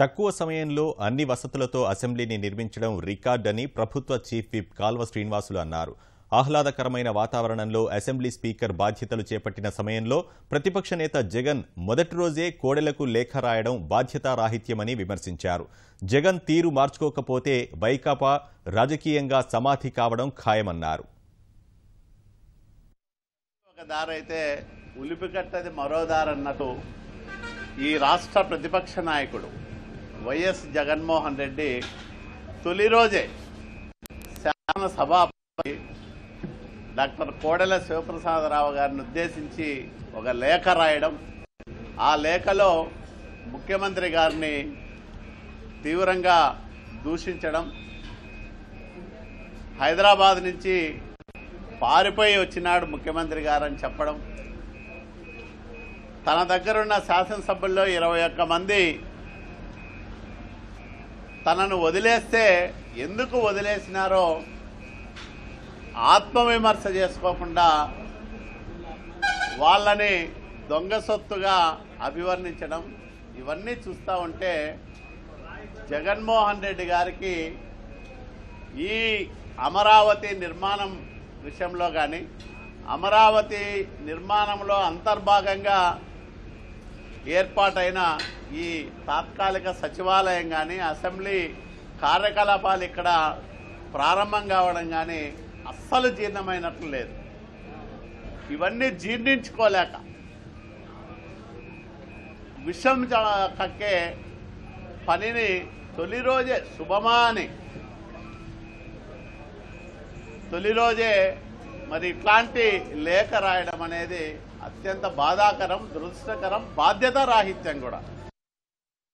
తక్కువ సమయంలో అన్ని వసతులతో అసెంబ్లీని నిర్మించడం రికార్డని ప్రభుత్వ చీఫ్ విప్ కాల్వ శ్రీనివాసులు అన్నారు. ఆహ్లాదకరమైన వాతావరణంలో అసెంబ్లీ స్పీకర్ బాధ్యతలు చేపట్టిన సమయంలో ప్రతిపక్ష నేత జగన్ మొదటి రోజే కోడెలకు లేఖ రాయడం బాధ్యతారాహిత్యమని విమర్శించారు. జగన్ తీరు మార్చుకోకపోతే వైకాపా రాజకీయంగా సమాధి కావడం ఖాయమన్నారు. ఒక దారైతే ఉలిపికట్టది మరో దారన్నట్టు ఈ రాష్ట్ర ప్రతిపక్ష నాయకుడు వైఎస్ జగన్మోహన్ రెడ్డి తొలి రోజే శాసనసభాపతి డాక్టర్ కోడెల శివప్రసాదరావు గారిని ఉద్దేశించి ఒక లేఖ రాయడం, ఆ లేఖలో ముఖ్యమంత్రి గారిని తీవ్రంగా దూషించడం, హైదరాబాద్ నుంచి పారిపోయి వచ్చినాడు ముఖ్యమంత్రి గారని చెప్పడం, తన దగ్గరున్న శాసనసభ్యుల్లో 21 మంది తనను వదిలేస్తే ఎందుకు వదిలేసినారో ఆత్మవిమర్శ చేసుకోకుండా వాళ్ళని దొంగ సొత్తుగా అభివర్ణించడం, ఇవన్నీ చూస్తూ ఉంటే జగన్మోహన్ రెడ్డి గారికి ఈ అమరావతి నిర్మాణం విషయంలో కానీ, అమరావతి నిర్మాణంలో అంతర్భాగంగా ఏర్పాటైన ఈ తాత్కాలిక సచివాలయం కానీ, అసెంబ్లీ కార్యకలాపాలు ఇక్కడ ప్రారంభం కావడం కానీ అస్సలు జీర్ణమైనట్లు లేదు. ఇవన్నీ జీర్ణించుకోలేక విషం కక్కే పనిని తొలి రోజే శుభమా అని తొలి రోజే మరి ఇట్లాంటి లేఖ రాయడం అనేది అత్యంత బాధాకరం, దురదృష్టకరం, బాధ్యతారాహిత్యం కూడా.